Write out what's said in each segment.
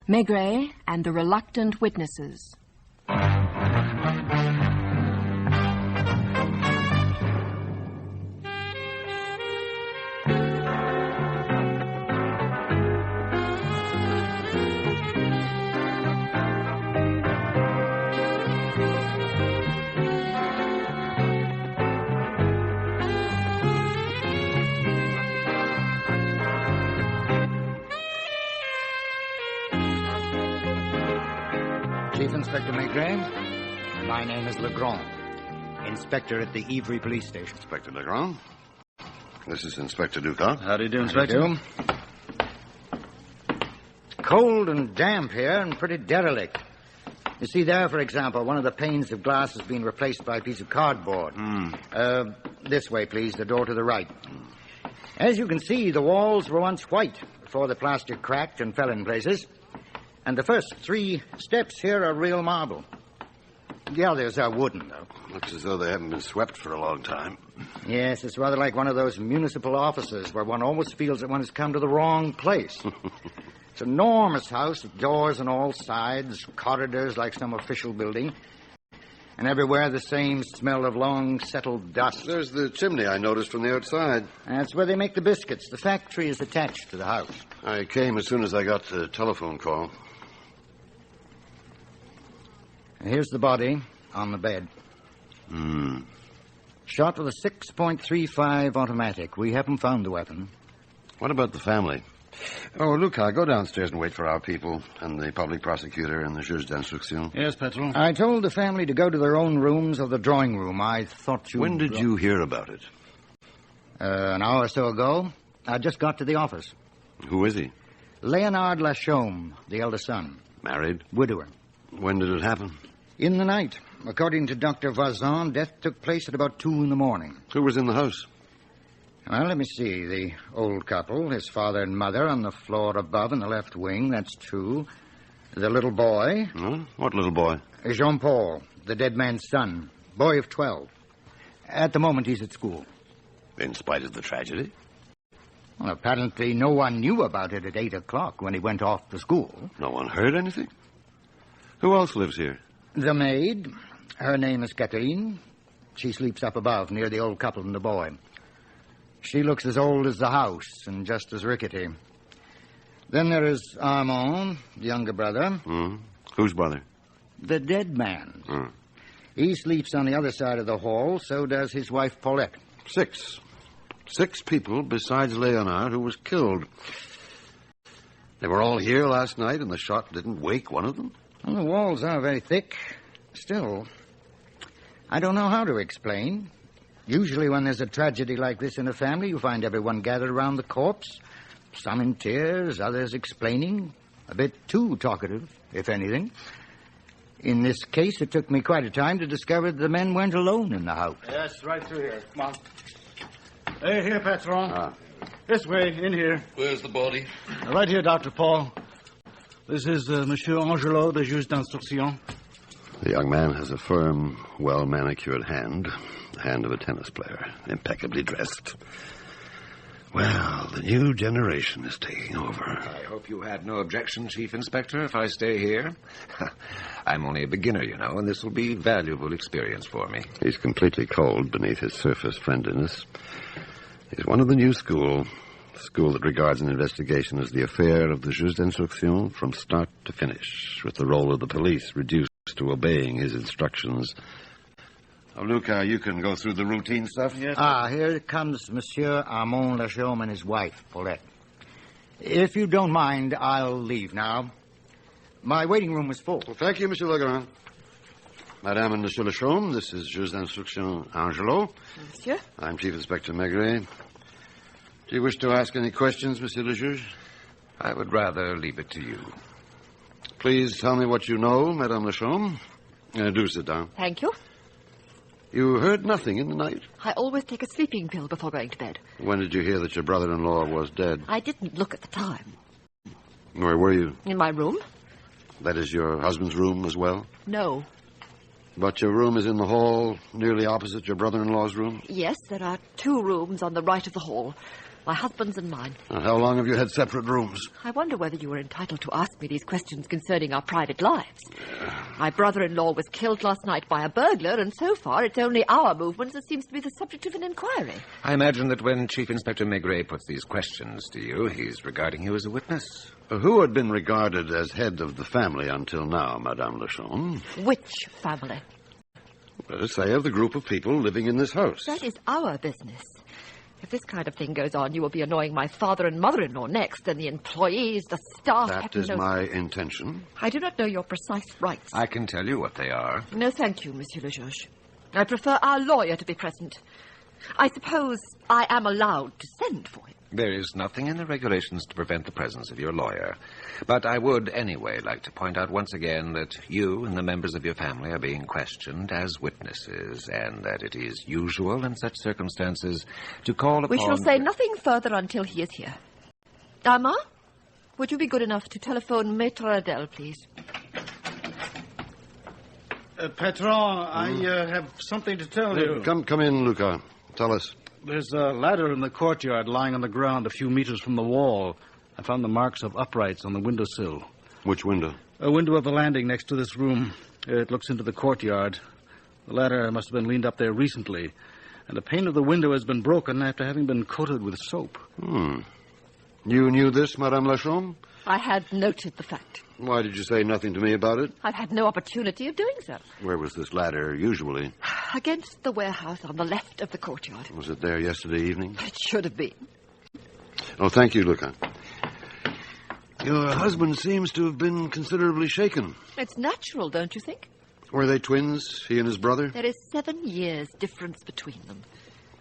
Maigret and the Reluctant Witnesses. Chief Inspector Maigret, my name is Legrand, Inspector at the Ivry Police Station. Inspector Legrand. This is Inspector Ducat. How do you do, Inspector? How do you do? Cold and damp here and pretty derelict. You see there, for example, one of the panes of glass has been replaced by a piece of cardboard. This way, please, the door to the right. As you can see, the walls were once white before the plaster cracked and fell in places. And the first 3 steps here are real marble. The others are wooden, though. Looks as though they haven't been swept for a long time. Yes, it's rather like one of those municipal offices where one always feels that one has come to the wrong place. It's an enormous house with doors on all sides, corridors like some official building, and everywhere the same smell of long settled dust. There's the chimney I noticed from the outside. That's where they make the biscuits. The factory is attached to the house. I came as soon as I got the telephone call. Here's the body on the bed. Shot with a 6.35 automatic. We haven't found the weapon. What about the family? Oh, Luca, go downstairs and wait for our people and the public prosecutor and the juge d'instruction. Yes, Patron. I told the family to go to their own rooms or the drawing room. I thought you... When did you hear about it? An hour or so ago. I just got to the office. Who is he? Leonard Lachaume, the elder son. Married? Widower. When did it happen? In the night. According to Dr. Vazan, death took place at about 2 in the morning. Who was in the house? Well, let me see. The old couple, his father and mother, on the floor above in the left wing. That's 2. The little boy. Huh? What little boy? Jean-Paul, the dead man's son. Boy of 12. At the moment, he's at school. In spite of the tragedy? Well, apparently no one knew about it at 8 o'clock when he went off to school. No one heard anything? Who else lives here? The maid. Her name is Catherine. She sleeps up above near the old couple and the boy. She looks as old as the house and just as rickety. Then there is Armand, the younger brother. Whose brother? The dead man. He sleeps on the other side of the hall, so does his wife Paulette. 6. 6 people besides Leonard who was killed. They were all here last night and the shot didn't wake one of them? Well, the walls are very thick. Still, I don't know how to explain. Usually when there's a tragedy like this in a family, you find everyone gathered around the corpse. Some in tears, others explaining. A bit too talkative, if anything. In this case, it took me quite a time to discover that the men weren't alone in the house. Yes, right through here. Come on. Hey, here, Patron. This way, in here. Where's the body? Right here, Dr. Paul. This is Monsieur Angelo, the juge d'instruction. The young man has a firm, well-manicured hand. The hand of a tennis player, impeccably dressed. Well, the new generation is taking over. I hope you have no objection, Chief Inspector, if I stay here. I'm only a beginner, you know, and this will be valuable experience for me. He's completely cold beneath his surface friendliness. He's one of the new school that regards an investigation as the affair of the juge d'instruction from start to finish, with the role of the police reduced to obeying his instructions. Oh, Luca, you can go through the routine stuff. Yes. Here comes Monsieur Armand Lachaume and his wife, Paulette. If you don't mind, I'll leave now. My waiting room is full. Well, thank you, Monsieur Legrand. Madame and Monsieur Lachaume, this is Juge d'Instruction Angelo. Monsieur? I'm Chief Inspector Maigret. Do you wish to ask any questions, Monsieur le Juge? I would rather leave it to you. Please tell me what you know, Madame Lachaume. Do sit down. Thank you. You heard nothing in the night? I always take a sleeping pill before going to bed. When did you hear that your brother-in-law was dead? I didn't look at the time. Where were you? In my room? That is your husband's room as well? No. But your room is in the hall, nearly opposite your brother-in-law's room? Yes, there are 2 rooms on the right of the hall. My husband's and mine. And how long have you had separate rooms? I wonder whether you were entitled to ask me these questions concerning our private lives. My brother-in-law was killed last night by a burglar, and so far it's only our movements that seems to be the subject of an inquiry. I imagine that when Chief Inspector Maigret puts these questions to you, he's regarding you as a witness. Who had been regarded as head of the family until now, Madame Lechon? Which family? Let us say of the group of people living in this house. That is our business. If this kind of thing goes on, you will be annoying my father and mother-in-law next, and the employees, the staff... That is my intention. I do not know your precise rights. I can tell you what they are. No, thank you, Monsieur le Juge. I prefer our lawyer to be present. I suppose I am allowed to send for him. There is nothing in the regulations to prevent the presence of your lawyer. But I would anyway like to point out once again that you and the members of your family are being questioned as witnesses, and that it is usual in such circumstances to call upon... We shall say nothing further until he is here. Armand, would you be good enough to telephone Maître Adele, please? Patron, I have something to tell you. Come in, Luca. Tell us. There's a ladder in the courtyard lying on the ground a few meters from the wall. I found the marks of uprights on the windowsill. Which window? A window of the landing next to this room. It looks into the courtyard. The ladder must have been leaned up there recently, and the pane of the window has been broken after having been coated with soap. You knew this, Madame Lechon? I had noted the fact. Why did you say nothing to me about it? I've had no opportunity of doing so. Where was this ladder usually? Against the warehouse on the left of the courtyard. Was it there yesterday evening? It should have been. Oh, thank you, Luca. Your husband seems to have been considerably shaken. It's natural, don't you think? Were they twins, he and his brother? There is 7 years difference between them.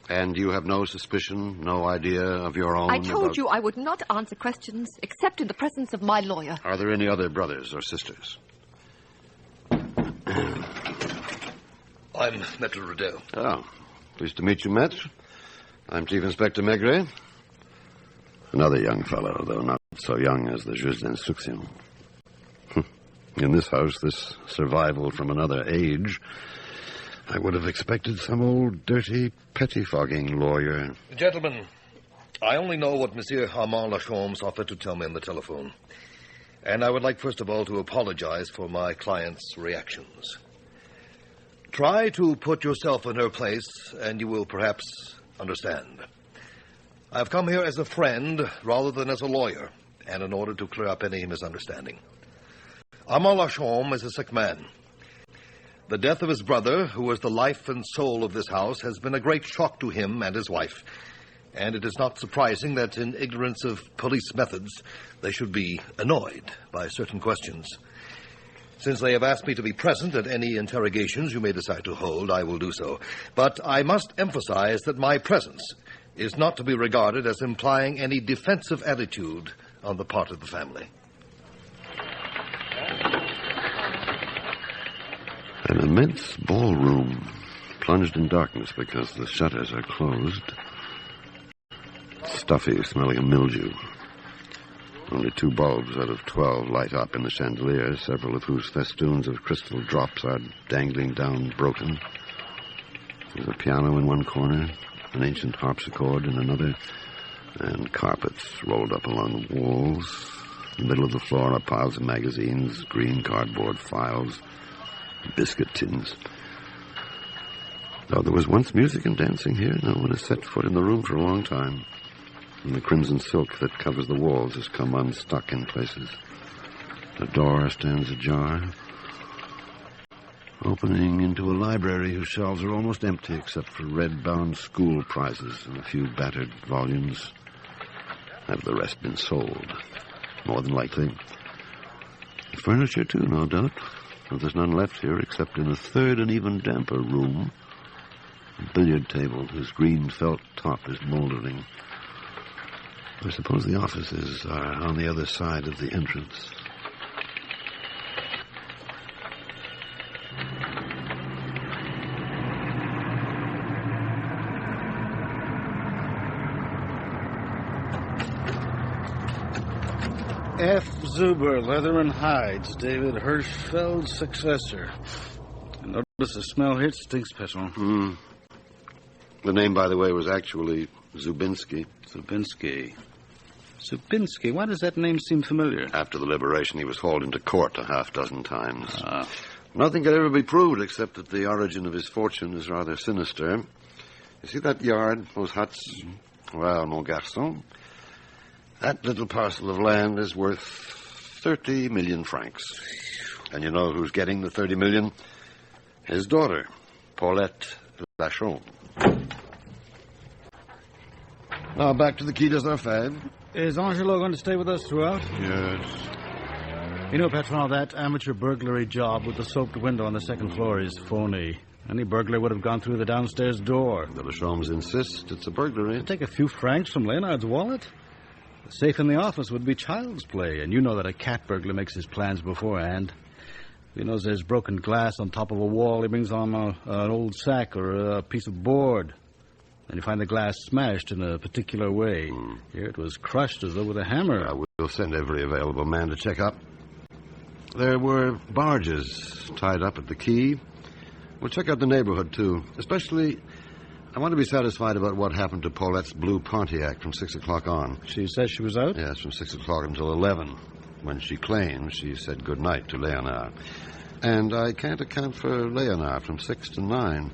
And you have no suspicion, no idea of your own? I told you I would not answer questions except in the presence of my lawyer. Are there any other brothers or sisters? I'm Maître Riddell. Oh, pleased to meet you, Maître. I'm Chief Inspector Maigret. Another young fellow, though not so young as the Juge d'Instruction. In this house, this survival from another age, I would have expected some old, dirty, pettifogging lawyer. Gentlemen, I only know what Monsieur Armand Lachaume's offered to tell me on the telephone. And I would like, first of all, to apologize for my client's reactions. Try to put yourself in her place, and you will perhaps understand. I've come here as a friend rather than as a lawyer, and in order to clear up any misunderstanding. Armand Lachaume is a sick man. The death of his brother, who was the life and soul of this house, has been a great shock to him and his wife. And it is not surprising that in ignorance of police methods, they should be annoyed by certain questions. Since they have asked me to be present at any interrogations you may decide to hold, I will do so. But I must emphasize that my presence is not to be regarded as implying any defensive attitude on the part of the family. An immense ballroom, plunged in darkness because the shutters are closed. Stuffy, smelling of mildew. Only 2 bulbs out of 12 light up in the chandelier, several of whose festoons of crystal drops are dangling down broken. There's a piano in one corner, an ancient harpsichord in another, and carpets rolled up along the walls. In the middle of the floor are piles of magazines, green cardboard files, biscuit tins. Though there was once music and dancing here, no one has set foot in the room for a long time. And the crimson silk that covers the walls has come unstuck in places. The door stands ajar, opening into a library whose shelves are almost empty except for red-bound school prizes and a few battered volumes. Have the rest been sold? More than likely. Furniture, too, no doubt. But there's none left here except in a third and even damper room. A billiard table whose green felt top is moldering. I suppose the offices are on the other side of the entrance. F. Zuber, Leather and Hides, David Hirschfeld's successor. I notice the smell here stinks, Patron. The name, by the way, was actually Zubinski. Zubinski? Why does that name seem familiar? After the liberation, he was hauled into court a half-dozen times. Nothing could ever be proved except that the origin of his fortune is rather sinister. You see that yard, those huts? Well, mon garçon, that little parcel of land is worth 30 million francs. And you know who's getting the 30 million? His daughter, Paulette Lachaume. Now back to the Quai des Orfèvres. Is Angelo going to stay with us throughout? Yes. You know, Patron, that amateur burglary job with the soaked window on the second floor is phony. Any burglar would have gone through the downstairs door. The Lachaumes insist it's a burglary. Take a few francs from Leonard's wallet. The safe in the office would be child's play, and you know that a cat burglar makes his plans beforehand. If he knows there's broken glass on top of a wall, he brings on an old sack or a piece of board. Then you find the glass smashed in a particular way. Here it was crushed as though with a hammer. We'll send every available man to check up. There were barges tied up at the quay. We'll check out the neighborhood, too. Especially, I want to be satisfied about what happened to Paulette's blue Pontiac from 6 o'clock on. She says she was out? Yes, from 6 o'clock until 11. When she claims she said goodnight to Leonard. And I can't account for Leonard from 6 to 9.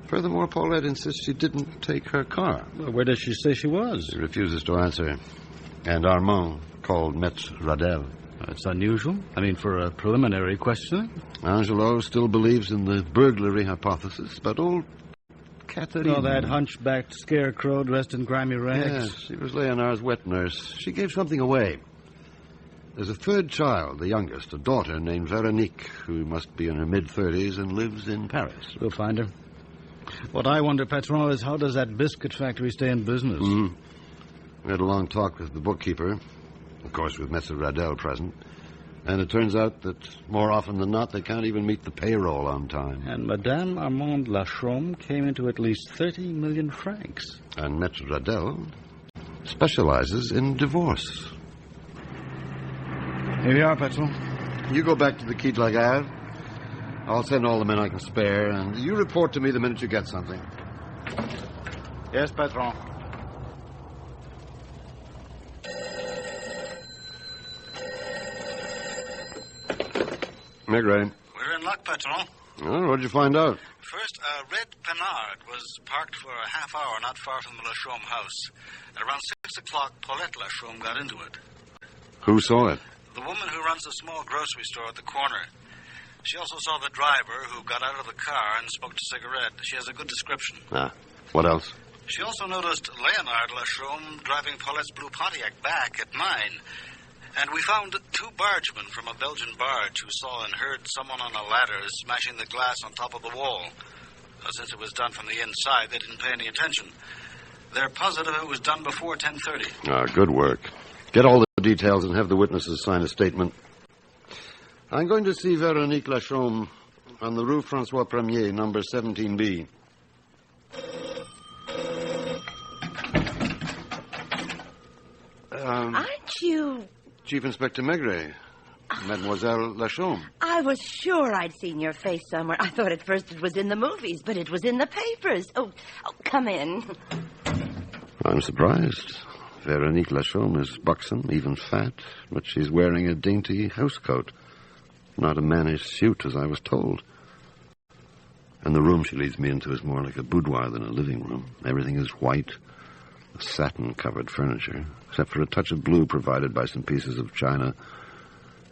Furthermore, Paulette insists she didn't take her car. Well, where does she say she was? She refuses to answer. And Armand called Maître Radel. That's unusual. I mean, for a preliminary questioning. Angelo still believes in the burglary hypothesis, but old Catherine... Oh, that hunchbacked scarecrow dressed in grimy rags? Yes, she was Leonard's wet nurse. She gave something away. There's a third child, the youngest, a daughter named Veronique, who must be in her mid-30s and lives in Paris. We'll find her. What I wonder, Patron, is how does that biscuit factory stay in business? We had a long talk with the bookkeeper, of course with Maître Radel present, and it turns out that more often than not they can't even meet the payroll on time. And Madame Armande Lachaume came into at least 30 million francs. And Maître Radel specializes in divorce. Here we are, Patron. You go back to the Quai de la Gare. I'll send all the men I can spare, and you report to me the minute you get something. Yes, Patron. Maigret. We're in luck, Patron. Oh, what'd you find out? First, a red Panhard was parked for a half hour not far from the Lachaume house. At around 6 o'clock, Paulette Lachaume got into it. Who saw it? The woman who runs a small grocery store at the corner. She also saw the driver who got out of the car and smoked a cigarette. She has a good description. What else? She also noticed Leonard Lachaume driving Paulette's blue Pontiac back at 9. And we found 2 bargemen from a Belgian barge who saw and heard someone on a ladder smashing the glass on top of the wall. Since it was done from the inside, they didn't pay any attention. They're positive it was done before 10:30. Good work. Get all the details and have the witnesses sign a statement. I'm going to see Veronique Lachaume on the Rue François Premier, number 17B. Aren't you... Chief Inspector Maigret. Mademoiselle Lachaume. I was sure I'd seen your face somewhere. I thought at first it was in the movies, but it was in the papers. Oh, come in. I'm surprised. Veronique Lachaume is buxom, even fat, but she's wearing a dainty housecoat. Not a mannish suit, as I was told. And the room she leads me into is more like a boudoir than a living room. Everything is white, satin-covered furniture, except for a touch of blue provided by some pieces of china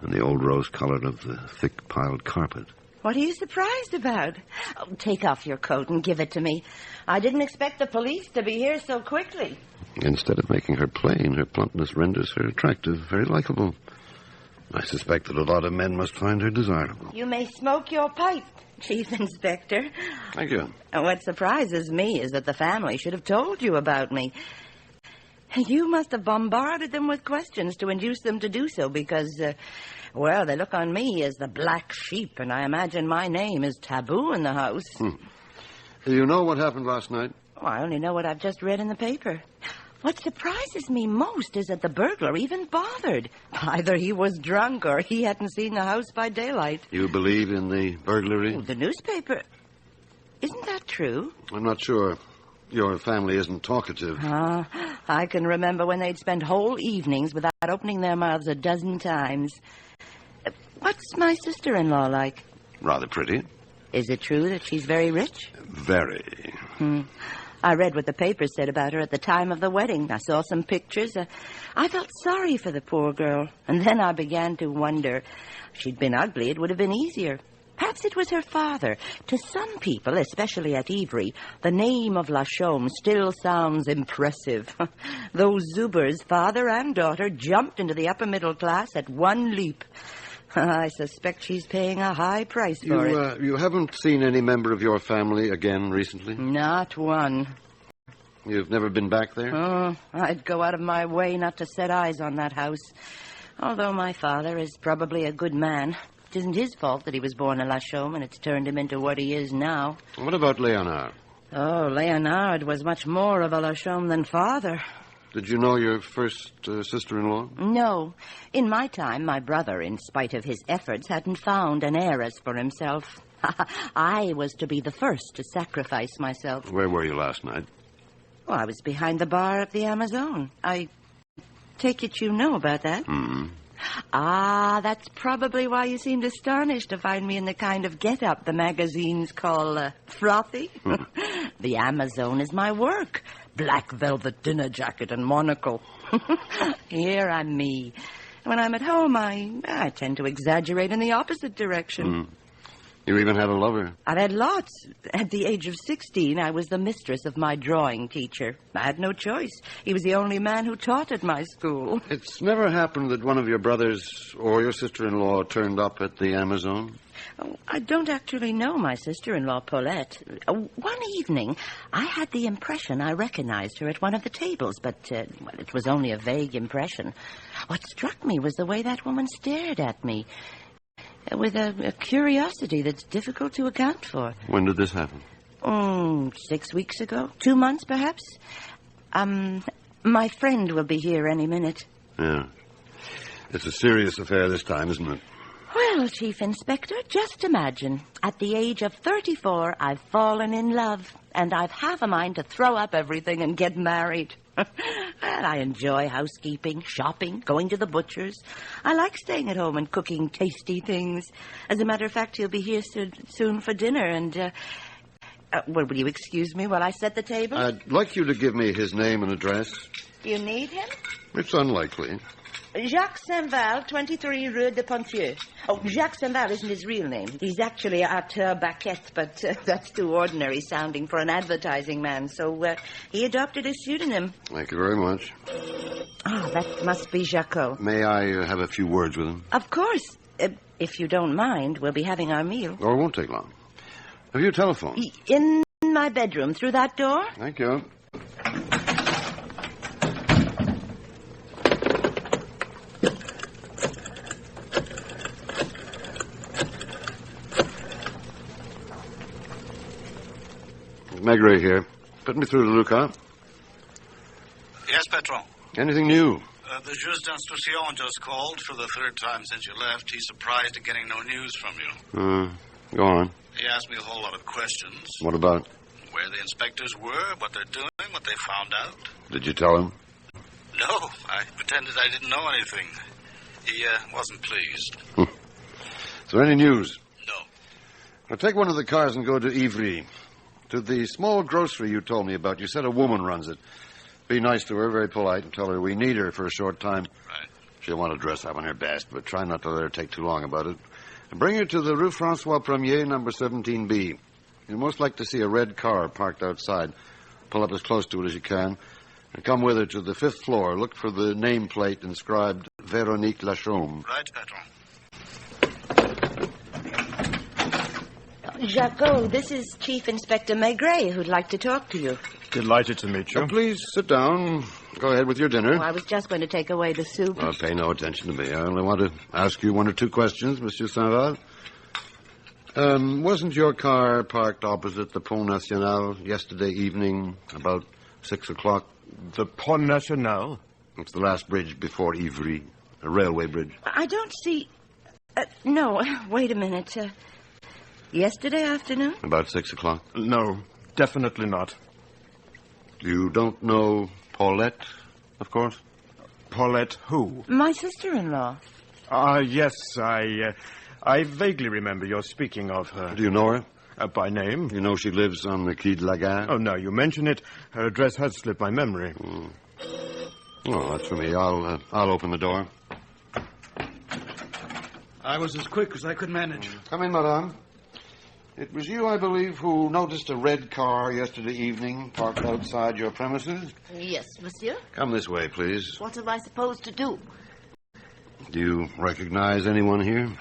and the old rose color of the thick piled carpet. What are you surprised about? Oh, take off your coat and give it to me. I didn't expect the police to be here so quickly. Instead of making her plain, her plumpness renders her attractive, very likable. I suspect that a lot of men must find her desirable. You may smoke your pipe, Chief Inspector. Thank you. And what surprises me is that the family should have told you about me. You must have bombarded them with questions to induce them to do so because, they look on me as the black sheep, and I imagine my name is taboo in the house. Do you know what happened last night? Oh, I only know what I've just read in the paper. What surprises me most is that the burglar even bothered. Either he was drunk or he hadn't seen the house by daylight. You believe in the burglary? Oh, the newspaper. Isn't that true? I'm not sure. Your family isn't talkative. I can remember when they'd spend whole evenings without opening their mouths a dozen times. What's my sister-in-law like? Rather pretty. Is it true that she's very rich? Very. I read what the papers said about her at the time of the wedding. I saw some pictures. I felt sorry for the poor girl. And then I began to wonder. If she'd been ugly, it would have been easier. Perhaps it was her father. To some people, especially at Ivry, the name of Lachaume still sounds impressive. Those Zubers, father and daughter, jumped into the upper middle class at one leap. I suspect she's paying a high price for it. You haven't seen any member of your family again recently? Not one. You've never been back there? Oh, I'd go out of my way not to set eyes on that house. Although my father is probably a good man. It isn't his fault that he was born a Lachaume and it's turned him into what he is now. What about Léonard? Oh, Léonard was much more of a Lachaume than father. Did you know your first sister-in-law? No. In my time, my brother, in spite of his efforts, hadn't found an heiress for himself. I was to be the first to sacrifice myself. Where were you last night? Well, I was behind the bar at the Amazon. I take it you know about that? Mm-hmm. That's probably why you seemed astonished to find me in the kind of get-up the magazines call frothy. The Amazon is my work. Black velvet dinner jacket and monocle. Here I'm me. When I'm at home, I tend to exaggerate in the opposite direction. You even had a lover? I've had lots. At the age of 16, I was the mistress of my drawing teacher. I had no choice. He was the only man who taught at my school. It's never happened that one of your brothers or your sister-in-law turned up at the Amazon? Oh, I don't actually know my sister-in-law, Paulette. One evening, I had the impression I recognized her at one of the tables, but, it was only a vague impression. What struck me was the way that woman stared at me, with a curiosity that's difficult to account for. When did this happen? 6 weeks ago. 2 months, perhaps. My friend will be here any minute. Yeah. It's a serious affair this time, isn't it? Well, Chief Inspector, just imagine. At the age of 34, I've fallen in love, and I've half a mind to throw up everything and get married. And I enjoy housekeeping, shopping, going to the butcher's. I like staying at home and cooking tasty things. As a matter of fact, he'll be here soon for dinner, and... will you excuse me while I set the table? I'd like you to give me his name and address. You need him? It's unlikely. Jacques Saint-Val, 23 Rue de Pontieu. Oh, Jacques Saint-Val isn't his real name. He's actually Arthur Baquette, but that's too ordinary sounding for an advertising man, so he adopted his pseudonym. Thank you very much. That must be Jacques. May I have a few words with him? Of course. If you don't mind, we'll be having our meal. Oh, it won't take long. Have you a telephone? In my bedroom, through that door. Thank you. Maigret here. Put me through to Lucas. Yes, Patron. Anything new? The Juge d'Instruction just called for the third time since you left. He's surprised at getting no news from you. Go on. He asked me a whole lot of questions. What about? Where the inspectors were, what they're doing, what they found out. Did you tell him? No, I pretended I didn't know anything. He wasn't pleased. Is there any news? No. Now, take one of the cars and go to Ivry. To the small grocery you told me about. You said a woman runs it. Be nice to her, very polite, and tell her we need her for a short time. Right. She'll want to dress up on her best, but try not to let her take too long about it. And bring her to the Rue Francois Premier, number 17B. You'll most like to see a red car parked outside. Pull up as close to it as you can. And come with her to the 5th floor. Look for the nameplate inscribed Veronique Lachaume. Right, Patron. Jacques, this is Chief Inspector Maigret, who'd like to talk to you. Delighted to meet you. Please sit down. Go ahead with your dinner. Oh, I was just going to take away the soup. Well, pay no attention to me. I only want to ask you 1 or 2 questions, Monsieur Saint-Val. Wasn't your car parked opposite the Pont National yesterday evening, about 6 o'clock? The Pont National? It's the last bridge before Ivry, a railway bridge. I don't see... no, wait a minute. Yesterday afternoon? About 6 o'clock? No, definitely not. You don't know Paulette, of course? Paulette who? My sister-in-law. Yes, I vaguely remember your speaking of her. Do you know her? By name? You know she lives on the Quai de la Gare? Oh, now you mention it. Her address has slipped my memory. Oh, that's for me. I'll open the door. I was as quick as I could manage. Come in, madame. It was you, I believe, who noticed a red car yesterday evening parked outside your premises? Yes, monsieur. Come this way, please. What am I supposed to do? Do you recognize anyone here?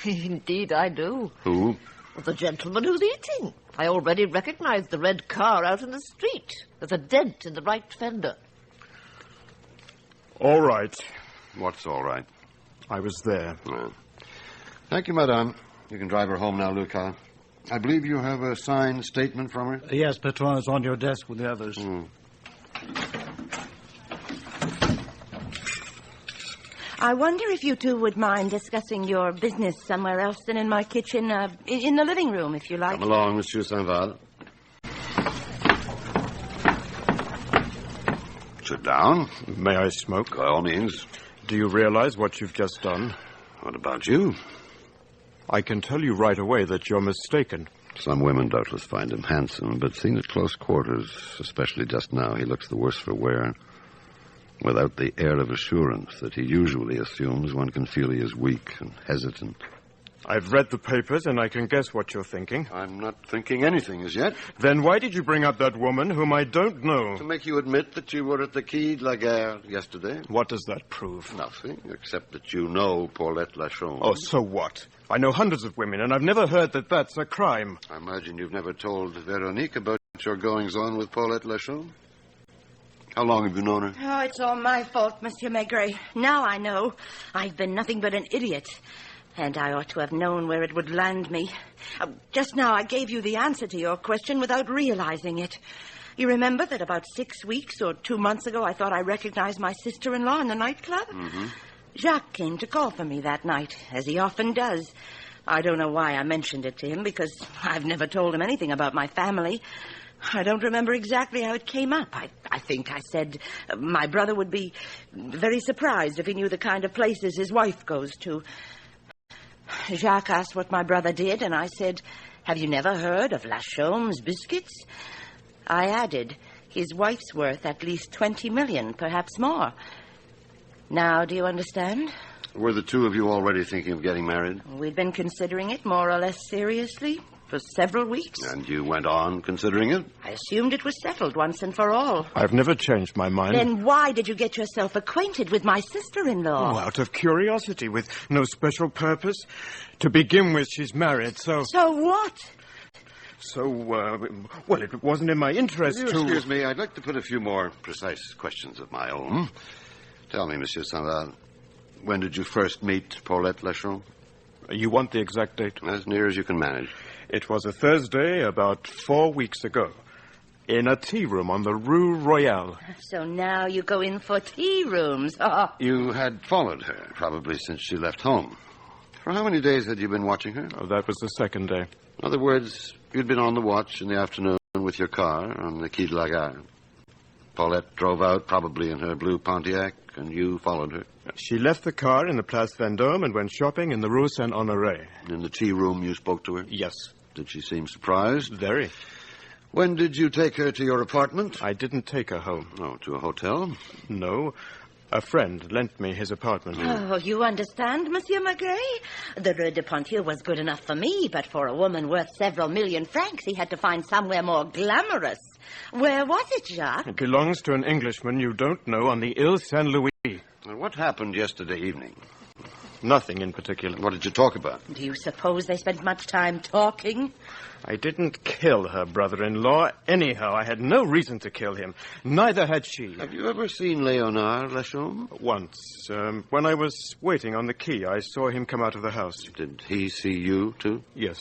Indeed, I do. Who? The gentleman who's eating. I already recognize the red car out in the street. There's a dent in the right fender. All right. What's all right? I was there. Well, thank you, madame. You can drive her home now, Lucas. I believe you have a signed statement from her? Yes, Patron, is on your desk with the others. I wonder if you two would mind discussing your business somewhere else than in my kitchen, in the living room, if you like. Come along, Monsieur Saint-Val. Sit down. May I smoke? By all means. Do you realize what you've just done? What about you? I can tell you right away that you're mistaken. Some women doubtless find him handsome, but seen at close quarters, especially just now, he looks the worse for wear. Without the air of assurance that he usually assumes, one can feel he is weak and hesitant. I've read the papers, and I can guess what you're thinking. I'm not thinking anything as yet. Then why did you bring up that woman whom I don't know? To make you admit that you were at the Quai de la Gare yesterday. What does that prove? Nothing, except that you know Paulette Lachaume. Oh, so what? I know hundreds of women, and I've never heard that that's a crime. I imagine you've never told Veronique about your goings-on with Paulette Lachaume? How long have you known her? Oh, it's all my fault, Monsieur Maigret. Now I know. I've been nothing but an idiot. And I ought to have known where it would land me. Just now I gave you the answer to your question without realizing it. You remember that about 6 weeks or 2 months ago I thought I recognized my sister-in-law in the nightclub? Mm-hmm. Jacques came to call for me that night, as he often does. I don't know why I mentioned it to him, because I've never told him anything about my family. I don't remember exactly how it came up. I think I said my brother would be very surprised if he knew the kind of places his wife goes to. Jacques asked what my brother did, and I said, "Have you never heard of Lachaume's biscuits?" I added, "His wife's worth at least 20 million, perhaps more." Now, do you understand? Were the two of you already thinking of getting married? We'd been considering it more or less seriously for several weeks. And you went on considering it? I assumed it was settled once and for all. I've never changed my mind. Then why did you get yourself acquainted with my sister-in-law? Oh, out of curiosity, with no special purpose. To begin with, she's married, so... So what? So, well, it wasn't in my interest to... Excuse me, I'd like to put a few more precise questions of my own. Tell me, Monsieur Saint-Val, when did you first meet Paulette Lachaume? You want the exact date? As near as you can manage. It was a Thursday about 4 weeks ago, in a tea room on the Rue Royale. So now you go in for tea rooms. You had followed her, probably since she left home. For how many days had you been watching her? Oh, that was the second day. In other words, you'd been on the watch in the afternoon with your car on the Quai de la Gare. Paulette drove out, probably in her blue Pontiac, and you followed her. She left the car in the Place Vendôme and went shopping in the Rue Saint-Honoré. In the tea room, you spoke to her? Yes. Did she seem surprised? Very. When did you take her to your apartment? I didn't take her home. Oh, to a hotel? No. A friend lent me his apartment. Oh, you understand, Monsieur Maigret? The Rue de Pontier was good enough for me, but for a woman worth several million francs, he had to find somewhere more glamorous. Where was it, Jacques? It belongs to an Englishman you don't know on the Ile Saint-Louis. Well, what happened yesterday evening? Nothing in particular. What did you talk about? Do you suppose they spent much time talking? I didn't kill her brother-in-law. Anyhow, I had no reason to kill him. Neither had she. Have you ever seen Léonard Lachaume? Once. When I was waiting on the quay, I saw him come out of the house. Did he see you, too? Yes.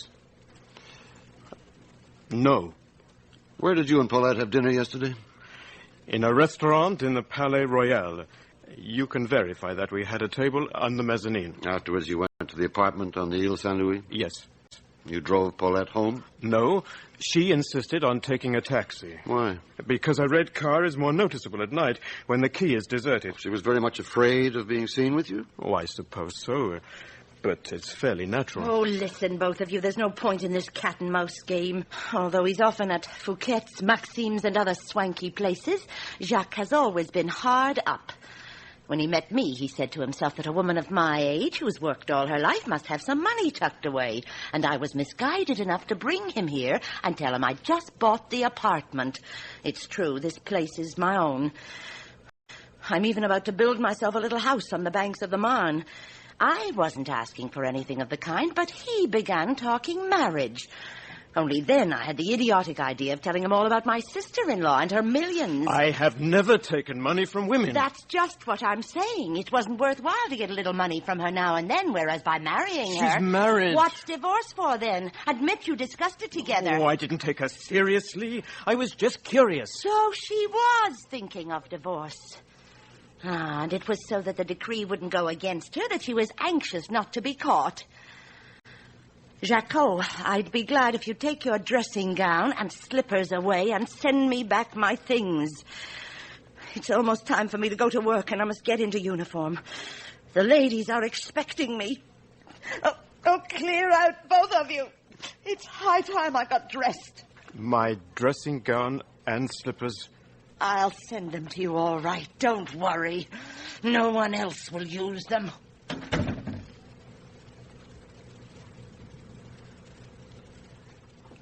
No. Where did you and Paulette have dinner yesterday? In a restaurant in the Palais Royal. You can verify that we had a table on the mezzanine. Afterwards, you went to the apartment on the Ile Saint-Louis? Yes. You drove Paulette home? No, she insisted on taking a taxi. Why? Because a red car is more noticeable at night when the key is deserted. She was very much afraid of being seen with you? Oh, I suppose so. But it's fairly natural. Oh, listen, both of you. There's no point in this cat-and-mouse game. Although he's often at Fouquet's, Maxime's, and other swanky places, Jacques has always been hard up. When he met me, he said to himself that a woman of my age, who's worked all her life, must have some money tucked away. And I was misguided enough to bring him here and tell him I'd just bought the apartment. It's true, this place is my own. I'm even about to build myself a little house on the banks of the Marne. I wasn't asking for anything of the kind, but he began talking marriage. Only then I had the idiotic idea of telling him all about my sister-in-law and her millions. I have never taken money from women. That's just what I'm saying. It wasn't worthwhile to get a little money from her now and then, whereas by marrying her... She's married. What's divorce for, then? Admit you discussed it together. Oh, I didn't take her seriously. I was just curious. So she was thinking of divorce. And it was so that the decree wouldn't go against her that she was anxious not to be caught. Jacques, I'd be glad if you'd take your dressing gown and slippers away and send me back my things. It's almost time for me to go to work, and I must get into uniform. The ladies are expecting me. Oh, clear out, both of you. It's high time I got dressed. My dressing gown and slippers... I'll send them to you all right. Don't worry. No one else will use them.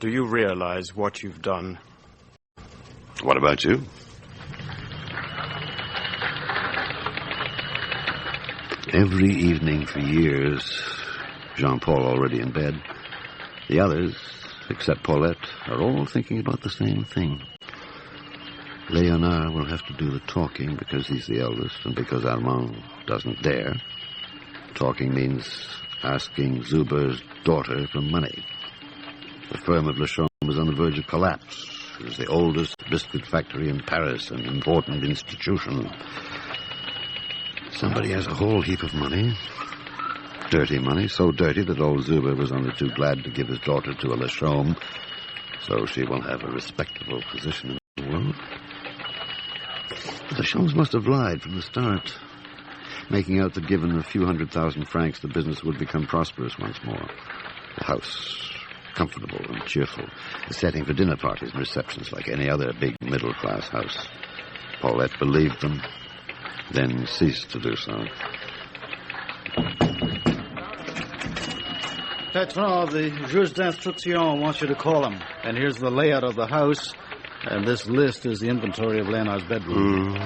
Do you realize what you've done? What about you? Every evening for years, Jean-Paul already in bed, the others, except Paulette, are all thinking about the same thing. Léonard will have to do the talking because he's the eldest and because Armand doesn't dare. Talking means asking Zuber's daughter for money. The firm of Lachaume is on the verge of collapse. It is the oldest biscuit factory in Paris, an important institution. Somebody has a whole heap of money. Dirty money, so dirty that old Zuber was only too glad to give his daughter to a Lachaume, so she will have a respectable position in the world. The Lachaumes must have lied from the start, making out that given a few 100,000 francs, the business would become prosperous once more. The house, comfortable and cheerful, a setting for dinner parties and receptions like any other big middle-class house. Paulette believed them, then ceased to do so. Patron, the juge d'instruction wants you to call him. And here's the layout of the house. And this list is the inventory of Léonard's bedroom.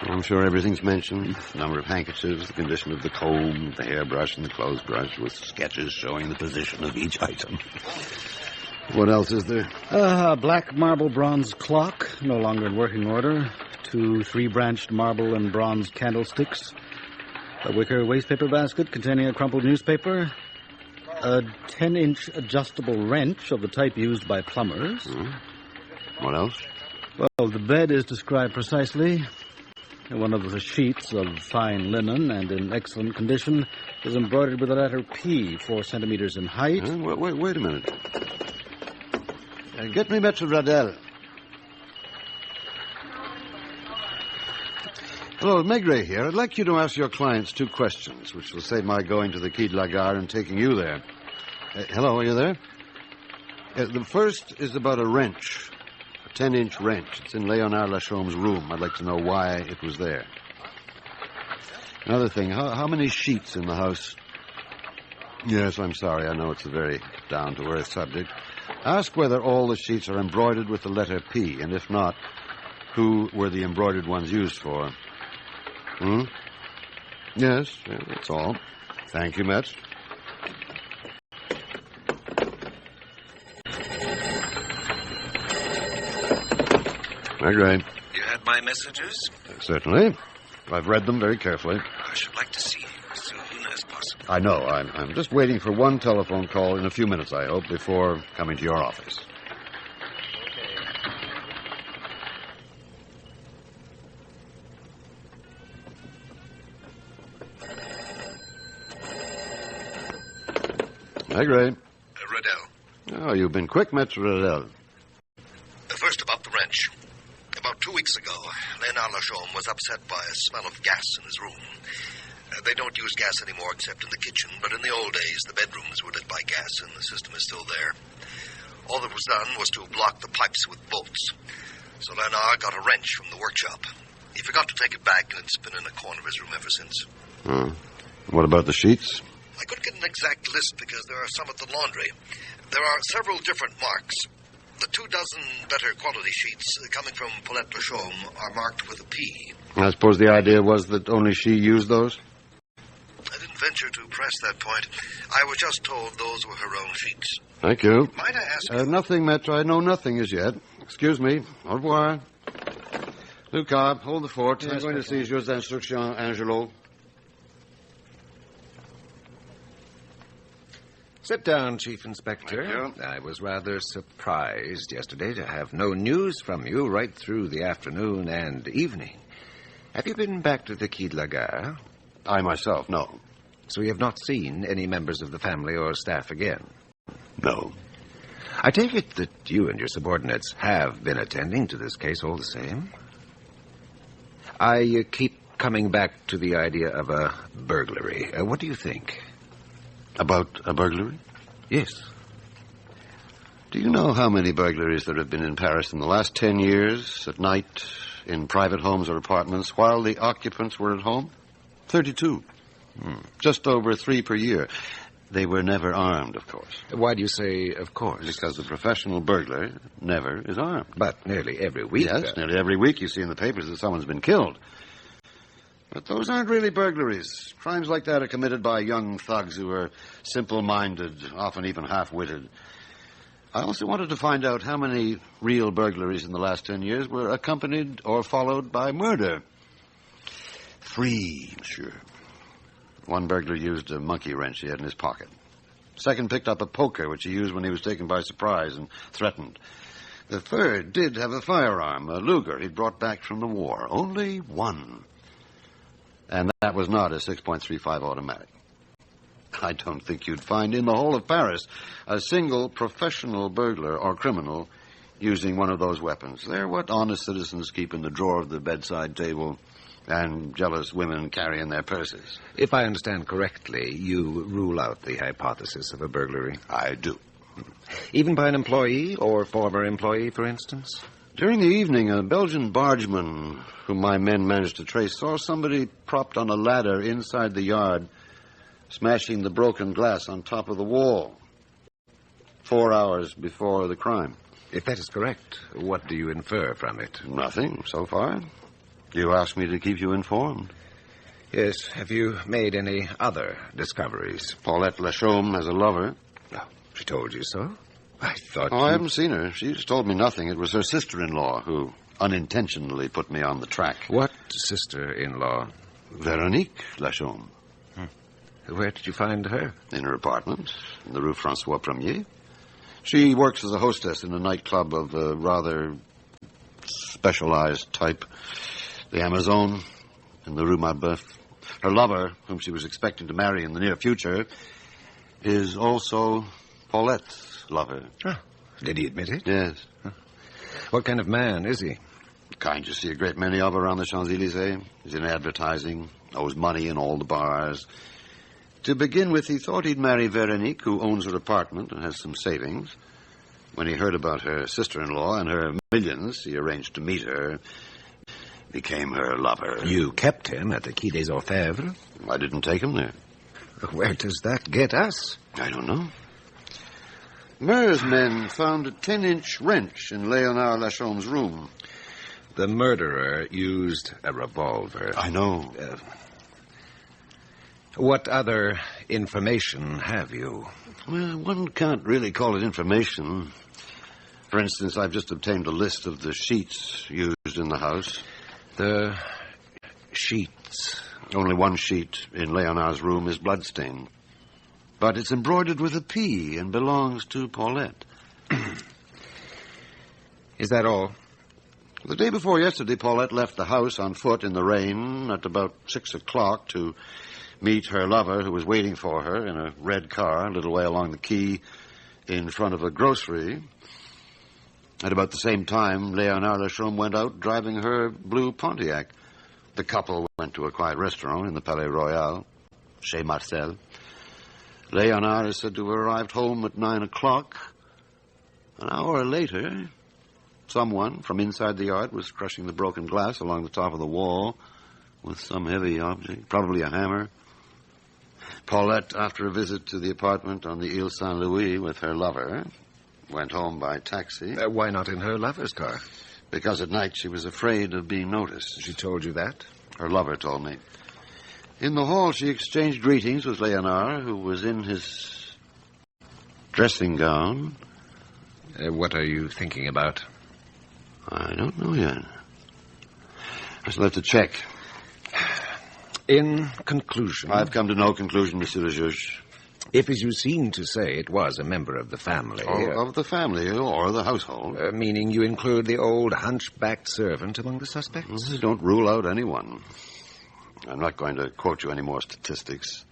I'm sure everything's mentioned. The number of handkerchiefs, the condition of the comb, the hairbrush, and the clothes brush, with sketches showing the position of each item. What else is there? A black marble bronze clock, no longer in working order. 2 3-branched marble and bronze candlesticks. A wicker wastepaper basket containing a crumpled newspaper. A 10-inch adjustable wrench of the type used by plumbers. What else? Well, the bed is described precisely. One of the sheets of fine linen and in excellent condition is embroidered with the letter P, 4 centimeters in height. Wait a minute. Get me Maître Radel. Hello, Maigret here. I'd like you to ask your clients 2 questions, which will save my going to the Quai de la Gare and taking you there. Hello, are you there? The first is about a wrench. 10-inch wrench. It's in Léonard Lachaume's room. I'd like to know why it was there. Another thing, how many sheets in the house? Yes, I'm sorry. I know it's a very down-to-earth subject. Ask whether all the sheets are embroidered with the letter P, and if not, who were the embroidered ones used for? Yes, that's all. Thank you, Maître. Maigret. You had my messages? Certainly. I've read them very carefully. I should like to see you as soon as possible. I know. I'm just waiting for one telephone call in a few minutes, I hope, before coming to your office. Maigret. Redel. Oh, you've been quick, Maître Redel. First about the wrench. About 2 weeks ago, Léonard Lachaume was upset by a smell of gas in his room. They don't use gas anymore except in the kitchen, but in the old days, the bedrooms were lit by gas, and the system is still there. All that was done was to block the pipes with bolts. So Léonard got a wrench from the workshop. He forgot to take it back, and it's been in a corner of his room ever since. What about the sheets? I couldn't get an exact list because there are some at the laundry. There are several different marks. The 24 better quality sheets coming from Paulette Lachaume are marked with a P. I suppose the idea was that only she used those? I didn't venture to press that point. I was just told those were her own sheets. Thank you. Might I ask you... Nothing, Maître. I know nothing as yet. Excuse me. Au revoir. Lucas, hold the fort. Yes, I'm going to see Jules d'Instruction, Angelo. Sit down, Chief Inspector. Thank you. I was rather surprised yesterday to have no news from you right through the afternoon and evening. Have you been back to the Quai de la Gare? I myself, no. So you have not seen any members of the family or staff again? No. I take it that you and your subordinates have been attending to this case all the same? I keep coming back to the idea of a burglary. What do you think? About a burglary? Yes. Do you know how many burglaries there have been in Paris in the last 10 years, at night, in private homes or apartments, while the occupants were at home? 32. Just over 3 per year. They were never armed, of course. Why do you say, of course? Because the professional burglar never is armed. But nearly every week... Yes, nearly every week you see in the papers that someone's been killed. But those aren't really burglaries. Crimes like that are committed by young thugs who are simple-minded, often even half-witted. I also wanted to find out how many real burglaries in the last 10 years were accompanied or followed by murder. 3, monsieur. One burglar used a monkey wrench he had in his pocket. Second picked up a poker, which he used when he was taken by surprise and threatened. The third did have a firearm, a Luger he'd brought back from the war. Only one. And that was not a 6.35 automatic. I don't think you'd find in the whole of Paris a single professional burglar or criminal using one of those weapons. They're what honest citizens keep in the drawer of the bedside table and jealous women carry in their purses. If I understand correctly, you rule out the hypothesis of a burglary. I do. Even by an employee or former employee, for instance? During the evening, a Belgian bargeman whom my men managed to trace saw somebody propped on a ladder inside the yard, smashing the broken glass on top of the wall 4 hours before the crime. If that is correct, what do you infer from it? Nothing, so far. You asked me to keep you informed. Yes. Have you made any other discoveries? Paulette Lachaume has a lover. Oh, she told you so? I thought I haven't seen her. She's told me nothing. It was her sister-in-law who unintentionally put me on the track. What sister-in-law? Veronique Lachaume. Where did you find her? In her apartment, in the Rue François Premier. She works as a hostess in a nightclub of a rather specialized type. The Amazon in the Rue Marbeuf. Her lover, whom she was expecting to marry in the near future, is also Paulette's lover. Oh, did he admit it? Yes. What kind of man is he? The kind you see a great many of around the Champs-Élysées. He's in advertising, owes money in all the bars. To begin with, he thought he'd marry Veronique, who owns her apartment and has some savings. When he heard about her sister-in-law and her millions, he arranged to meet her, became her lover. You kept him at the Quai des Orfèvres? I didn't take him there. Where does that get us? I don't know. Meur's men found a 10-inch wrench in Léonard Lachaume's room. The murderer used a revolver. I know. What other information have you? Well, one can't really call it information. For instance, I've just obtained a list of the sheets used in the house. The sheets? Only one sheet in Léonard's room is bloodstained. But it's embroidered with a P and belongs to Paulette. Is that all? The day before yesterday, Paulette left the house on foot in the rain at about 6 o'clock to meet her lover, who was waiting for her in a red car a little way along the quay in front of a grocery. At about the same time, Léonard Lachaume went out driving her blue Pontiac. The couple went to a quiet restaurant in the Palais Royal, chez Marcel. Léonard is said to have arrived home at 9 o'clock. An hour later, someone from inside the yard was crushing the broken glass along the top of the wall with some heavy object, probably a hammer. Paulette, after a visit to the apartment on the Ile Saint-Louis with her lover, went home by taxi. Why not in her lover's car? Because at night she was afraid of being noticed. She told you that? Her lover told me. In the hall, she exchanged greetings with Léonard, who was in his dressing gown. What are you thinking about? I don't know yet. I shall have to check. In conclusion... I've come to no conclusion, Monsieur le Juge. If, as you seem to say, it was a member of the family... Of the family or the household. Meaning you include the old hunchbacked servant among the suspects? Don't rule out anyone. I'm not going to quote you any more statistics.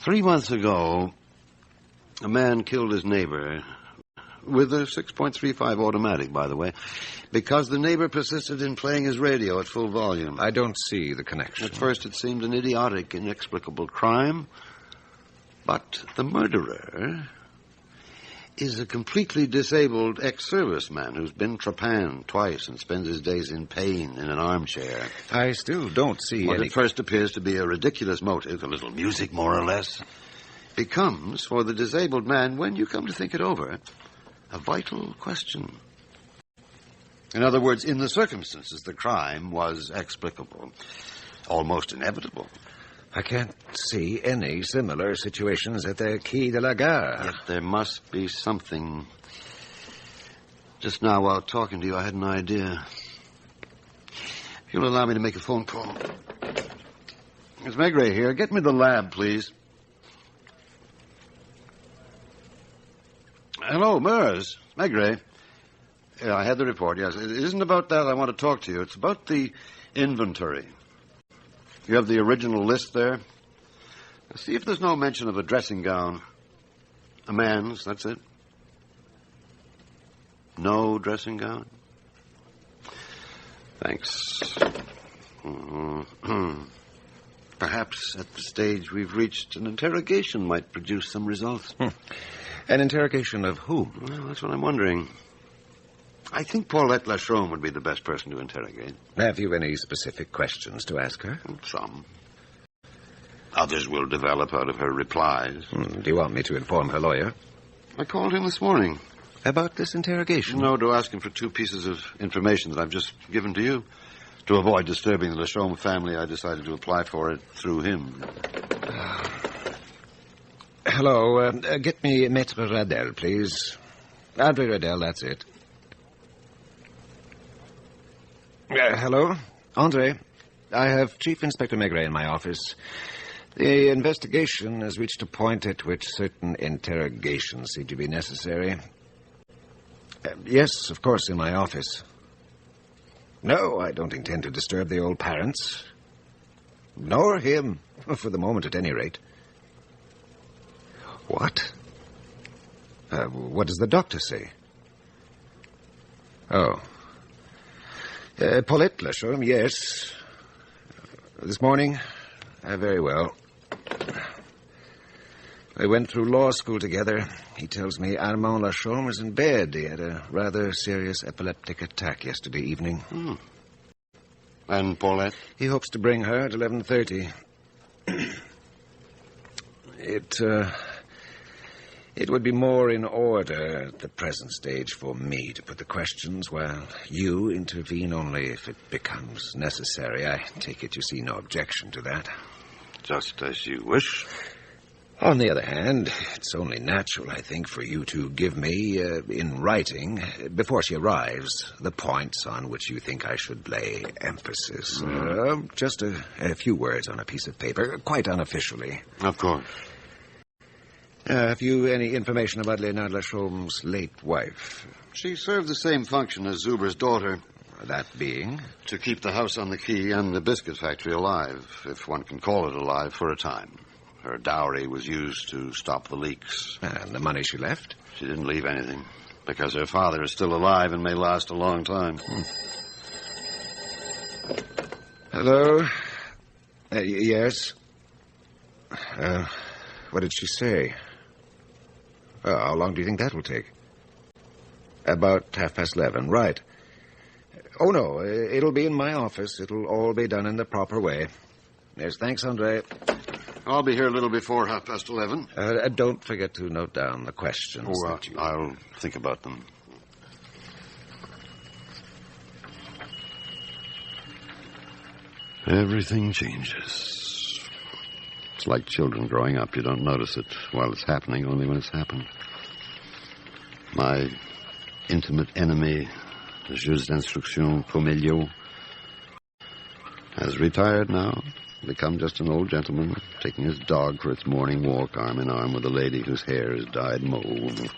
3 months ago, a man killed his neighbor with a 6.35 automatic, by the way, because the neighbor persisted in playing his radio at full volume. I don't see the connection. At first it seemed an idiotic, inexplicable crime, but the murderer is a completely disabled ex-serviceman who's been trepanned twice and spends his days in pain in an armchair. I still don't see What any... at first appears to be a ridiculous motive, a little music more or less, becomes, for the disabled man, when you come to think it over, a vital question. In other words, in the circumstances, the crime was explicable, almost inevitable. I can't see any similar situations at the Quai de la Gare. Yet there must be something. Just now, while talking to you, I had an idea. If you'll allow me to make a phone call. Miss Maigret here. Get me the lab, please. Hello, Meurs. Maigret. Yeah, I had the report, yes. It isn't about that I want to talk to you. It's about the inventory. You have the original list there? See if there's no mention of a dressing gown. A man's, that's it. No dressing gown? Thanks. Perhaps at the stage we've reached, an interrogation might produce some results. An interrogation of whom? Well, that's what I'm wondering. I think Paulette Lachaume would be the best person to interrogate. Have you any specific questions to ask her? Some. Others will develop out of her replies. Do you want me to inform her lawyer? I called him this morning. About this interrogation? No, to ask him for 2 pieces of information that I've just given to you. To avoid disturbing the Lachaume family, I decided to apply for it through him. Hello, get me Maître Radel, please. Andre Radel, that's it. Hello? Andre, I have Chief Inspector Maigret in my office. The investigation has reached a point at which certain interrogations seem to be necessary. Yes, of course, in my office. No, I don't intend to disturb the old parents. Nor him, for the moment at any rate. What? What does the doctor say? Oh. Paulette Lachaume, yes. This morning? Very well. We went through law school together. He tells me Armand Lachaume is in bed. He had a rather serious epileptic attack yesterday evening. And Paulette? He hopes to bring her at 11:30. It would be more in order at the present stage for me to put the questions while you intervene only if it becomes necessary. I take it you see no objection to that. Just as you wish. On the other hand, it's only natural, I think, for you to give me, in writing, before she arrives, the points on which you think I should lay emphasis. Just a few words on a piece of paper, quite unofficially. Of course. Have you any information about Léonard Lachaume's late wife? She served the same function as Zuber's daughter. That being? To keep the house on the quay and the biscuit factory alive, if one can call it alive, for a time. Her dowry was used to stop the leaks. And the money she left? She didn't leave anything, because her father is still alive and may last a long time. Hello? Yes? What did she say? How long do you think that will take? About 11:30, right. Oh, no, it'll be in my office. It'll all be done in the proper way. Yes, thanks, Andre. I'll be here a little before 11:30. Don't forget to note down the questions. Oh, I'll think about them. Everything changes. It's like children growing up. You don't notice it while it's happening, only when it's happened. My intimate enemy, the juge d'instruction Pomelio, has retired now, become just an old gentleman, taking his dog for its morning walk arm in arm with a lady whose hair is dyed mauve.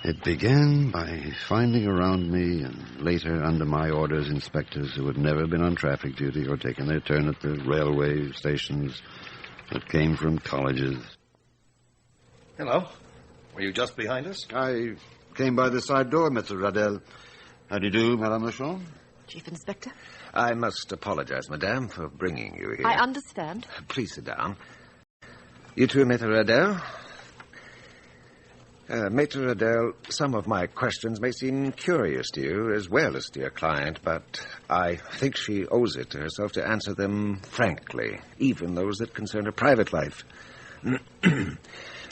It began by finding around me, and later under my orders, inspectors who had never been on traffic duty or taken their turn at the railway stations that came from colleges. Hello. Were you just behind us? I came by the side door, Mr. Radel. How do you do, Madame Lachon? Chief Inspector? I must apologize, madame, for bringing you here. I understand. Please sit down. You too, Maitre Radel? Maitre Radel, some of my questions may seem curious to you as well as to your client, but I think she owes it to herself to answer them frankly, even those that concern her private life.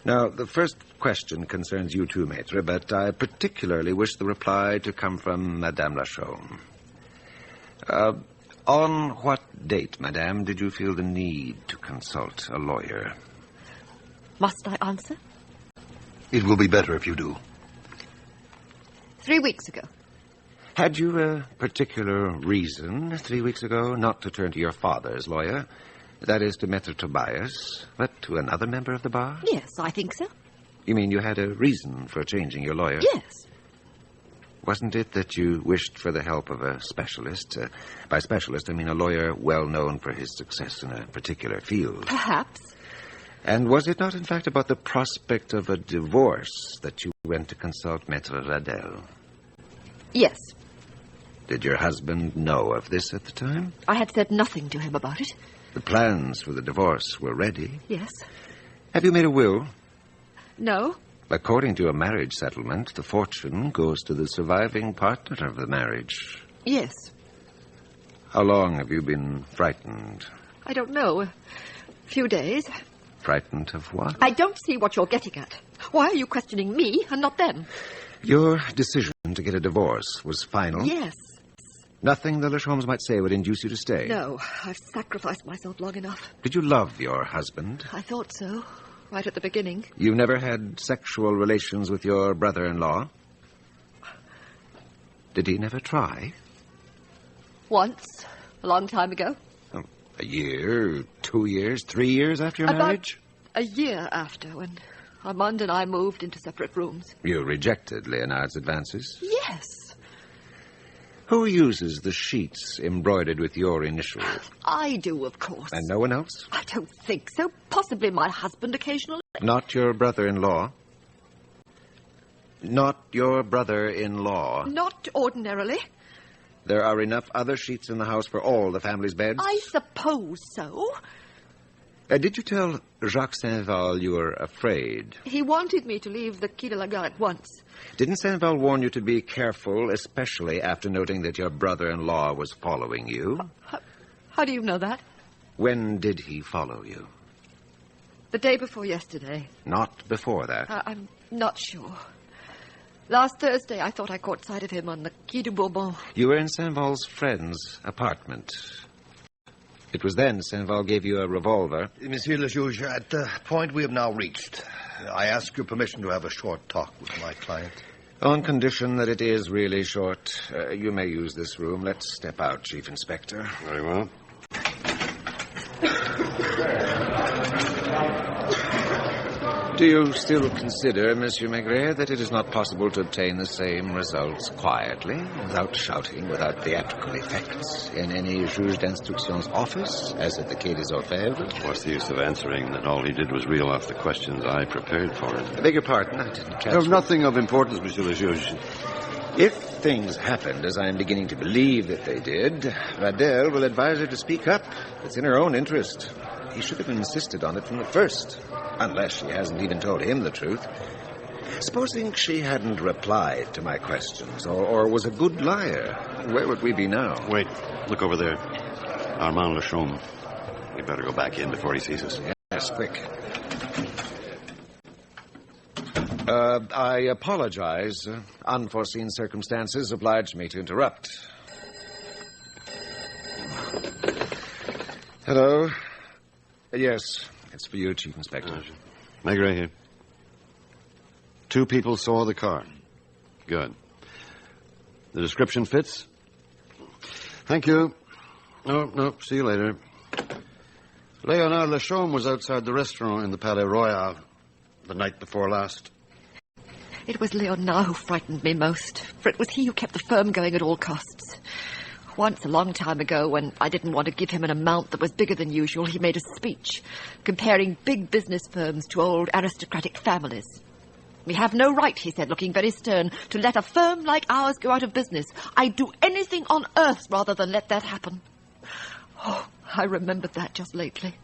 Now, the first question concerns you too, Maitre, but I particularly wish the reply to come from Madame Lachon. On what date, madame, did you feel the need to consult a lawyer? Must I answer? It will be better if you do. 3 weeks ago. Had you a particular reason 3 weeks ago not to turn to your father's lawyer? That is, to Maitre Tobias, but to another member of the bar? Yes, I think so. You mean you had a reason for changing your lawyer? Yes. Wasn't it that you wished for the help of a specialist? By specialist, I mean a lawyer well known for his success in a particular field. Perhaps. And was it not, in fact, about the prospect of a divorce that you went to consult Maitre Radel? Yes. Did your husband know of this at the time? I had said nothing to him about it. The plans for the divorce were ready. Yes. Have you made a will? No. According to a marriage settlement, the fortune goes to the surviving partner of the marriage. Yes. How long have you been frightened? I don't know. A few days. Frightened of what? I don't see what you're getting at. Why are you questioning me and not them? Your decision to get a divorce was final? Yes. Nothing the Lachons might say would induce you to stay? No, I've sacrificed myself long enough. Did you love your husband? I thought so, right at the beginning. You never had sexual relations with your brother-in-law? Did he never try? Once, a long time ago. Oh, a year, 2 years, 3 years after your marriage? A year after, when Armand and I moved into separate rooms. You rejected Leonard's advances? Yes. Who uses the sheets embroidered with your initials? I do, of course. And no one else? I don't think so. Possibly my husband occasionally. Not your brother-in-law? Not your brother-in-law? Not ordinarily. There are enough other sheets in the house for all the family's beds? I suppose so. Did you tell Jacques Saint-Val you were afraid? He wanted me to leave the Quai de la Gare at once. Didn't Saint-Val warn you to be careful, especially after noting that your brother-in-law was following you? How do you know that? When did he follow you? The day before yesterday. Not before that? I'm not sure. Last Thursday, I thought I caught sight of him on the Quai de Bourbon. You were in Saint-Val's friend's apartment. It was then Saint-Val gave you a revolver. Monsieur le Juge, at the point we have now reached, I ask your permission to have a short talk with my client. On condition that it is really short, you may use this room. Let's step out, Chief Inspector. Very well. Do you still consider, Monsieur Maigret, that it is not possible to obtain the same results quietly, without shouting, without theatrical effects, in any juge d'instruction's office, as at the Quai des Orfèvres? What's the use of answering that all he did was reel off the questions I prepared for him? I beg your pardon, I didn't catch There's nothing of importance, Monsieur le Juge. If things happened as I am beginning to believe that they did, Radel will advise her to speak up. It's in her own interest. He should have insisted on it from the first, unless she hasn't even told him the truth. Supposing she hadn't replied to my questions, or was a good liar, where would we be now? Wait, look over there. Armand Lachaume. We better go back in before he sees us. Yes, quick. I apologize. Unforeseen circumstances obliged me to interrupt. Hello. Yes, it's for you, Chief Inspector. Maigret here. 2 people saw the car. Good. The description fits? Thank you. No, see you later. Léonard Lachaume was outside the restaurant in the Palais Royal the night before last. It was Léonard who frightened me most, for it was he who kept the firm going at all costs. Once, a long time ago, when I didn't want to give him an amount that was bigger than usual, he made a speech comparing big business firms to old aristocratic families. We have no right, he said, looking very stern, to let a firm like ours go out of business. I'd do anything on earth rather than let that happen. Oh, I remembered that just lately.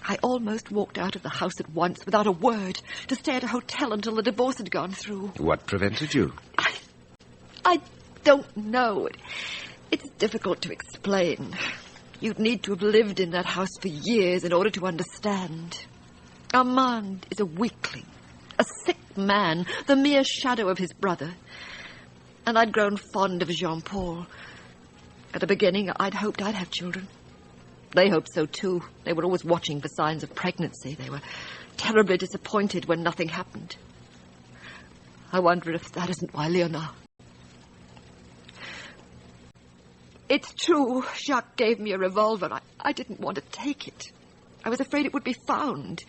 I almost walked out of the house at once without a word to stay at a hotel until the divorce had gone through. What prevented you? I don't know. It's difficult to explain. You'd need to have lived in that house for years in order to understand. Armand is a weakling, a sick man, the mere shadow of his brother. And I'd grown fond of Jean-Paul. At the beginning, I'd hoped I'd have children. They hoped so, too. They were always watching for signs of pregnancy. They were terribly disappointed when nothing happened. I wonder if that isn't why Léonard... It's true, Jacques gave me a revolver. I didn't want to take it. I was afraid it would be found.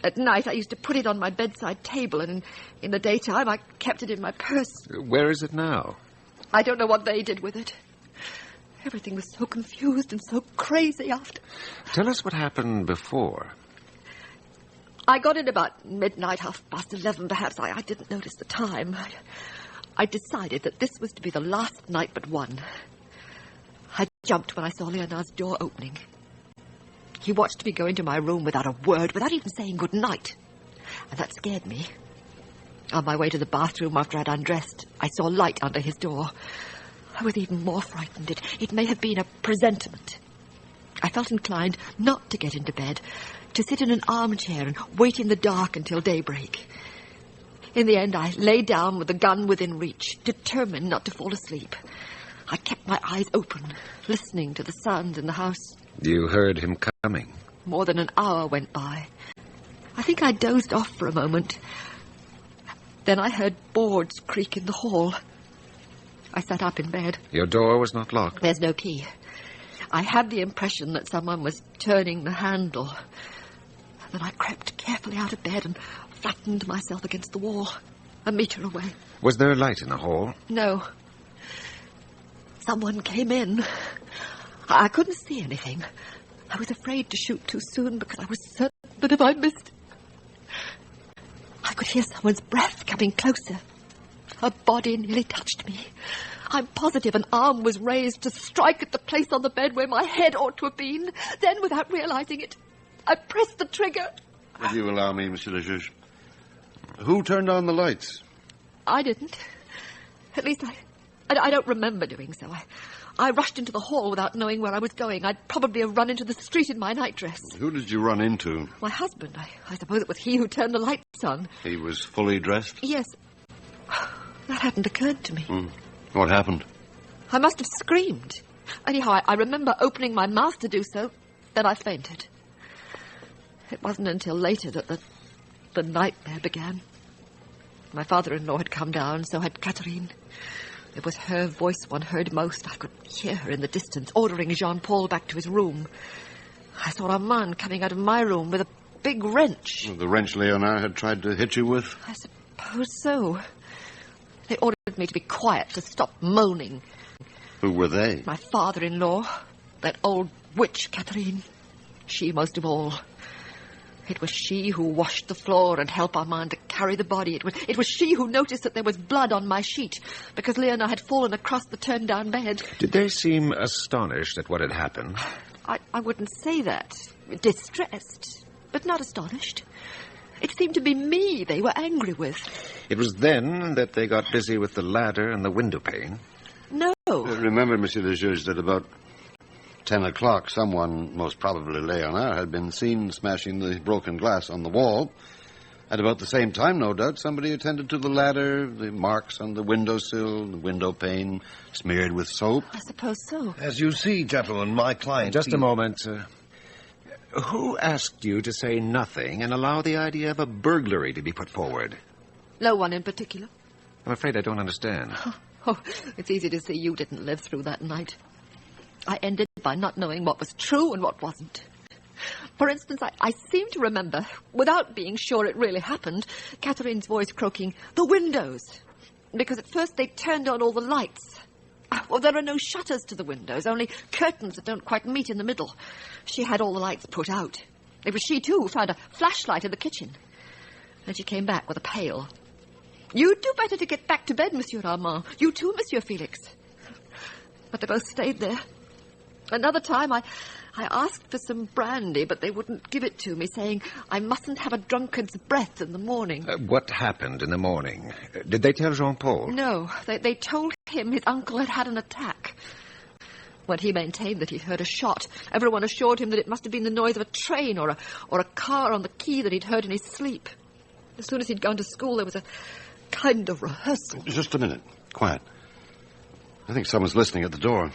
At night, I used to put it on my bedside table, and in the daytime, I kept it in my purse. Where is it now? I don't know what they did with it. Everything was so confused and so crazy after. Tell us what happened before. I got in about midnight, 11:30 perhaps. I didn't notice the time. I decided that this was to be the last night but one. I jumped when I saw Léonard's door opening. He watched me go into my room without a word, without even saying good night. And that scared me. On my way to the bathroom after I'd undressed, I saw light under his door. I was even more frightened. It may have been a presentiment. I felt inclined not to get into bed, to sit in an armchair and wait in the dark until daybreak. In the end, I lay down with the gun within reach, determined not to fall asleep. I kept my eyes open, listening to the sounds in the house. You heard him coming? More than an hour went by. I think I dozed off for a moment. Then I heard boards creak in the hall. I sat up in bed. Your door was not locked? There's no key. I had the impression that someone was turning the handle. Then I crept carefully out of bed and flattened myself against the wall, 1 meter away. Was there a light in the hall? No. Someone came in. I couldn't see anything. I was afraid to shoot too soon because I was certain that if I missed, I could hear someone's breath coming closer. Her body nearly touched me. I'm positive an arm was raised to strike at the place on the bed where my head ought to have been. Then, without realizing it, I pressed the trigger. Will you allow me, Monsieur le Juge? Who turned on the lights? I didn't. At least I don't remember doing so. I rushed into the hall without knowing where I was going. I'd probably have run into the street in my nightdress. Who did you run into? My husband. I suppose it was he who turned the lights on. He was fully dressed? Yes. That hadn't occurred to me. What happened? I must have screamed. Anyhow, I remember opening my mouth to do so. Then I fainted. It wasn't until later that the nightmare began. My father-in-law had come down, so had Catherine. It was her voice one heard most. I could hear her in the distance, ordering Jean-Paul back to his room. I saw Armand coming out of my room with a big wrench. The wrench Leonard had tried to hit you with? I suppose so. They ordered me to be quiet, to stop moaning. Who were they? My father-in-law, that old witch, Catherine. She most of all. It was she who washed the floor and helped Armand to carry the body. It was she who noticed that there was blood on my sheet because Leonard had fallen across the turned-down bed. Did they seem astonished at what had happened? I wouldn't say that. Distressed, but not astonished. It seemed to be me they were angry with. It was then that they got busy with the ladder and the window pane. No. Remember, Monsieur le Juge, that about 10 o'clock, someone, most probably Leonard, had been seen smashing the broken glass on the wall. At about the same time, no doubt, somebody attended to the ladder, the marks on the windowsill, the window pane smeared with soap. I suppose so. As you see, gentlemen, my client... Just a moment. Who asked you to say nothing and allow the idea of a burglary to be put forward? No one in particular. I'm afraid I don't understand. Oh, it's easy to see you didn't live through that night. I ended by not knowing what was true and what wasn't. For instance, I seem to remember, without being sure it really happened, Catherine's voice croaking, "The windows!" Because at first they turned on all the lights. Well, there are no shutters to the windows, only curtains that don't quite meet in the middle. She had all the lights put out. It was she, too, who found a flashlight in the kitchen. And she came back with a pail. "You'd do better to get back to bed, Monsieur Armand. You too, Monsieur Felix." But they both stayed there. Another time, I asked for some brandy, but they wouldn't give it to me, saying I mustn't have a drunkard's breath in the morning. What happened in the morning? Did they tell Jean-Paul? No, they told him his uncle had had an attack. When he maintained that he'd heard a shot, everyone assured him that it must have been the noise of a train or a car on the quay that he'd heard in his sleep. As soon as he'd gone to school, there was a kind of rehearsal. Just a minute. Quiet. I think someone's listening at the door.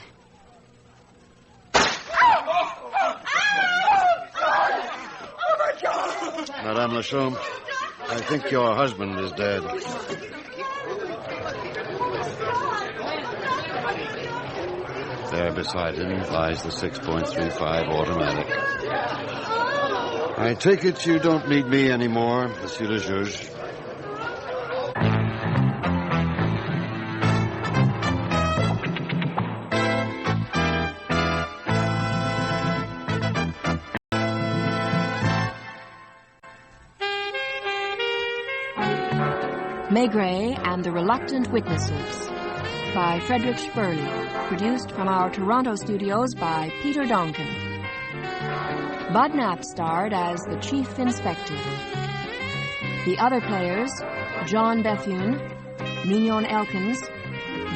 Madame Lachaume, I think your husband is dead. There beside him lies the 6.35 automatic. I take it you don't need me anymore, Monsieur le Juge. Maigret and the Reluctant Witnesses by Frederick Spurley, produced from our Toronto studios by Peter Donkin. Bud Knapp starred as the Chief Inspector. The other players, John Bethune, Mignon Elkins,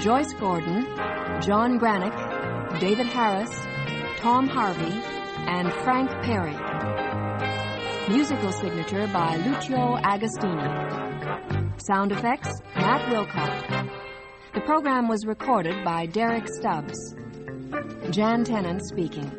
Joyce Gordon, John Granick, David Harris, Tom Harvey, and Frank Perry. Musical signature by Lucio Agostini. Sound effects, Matt Wilcott. The program was recorded by Derek Stubbs. Jan Tennant speaking.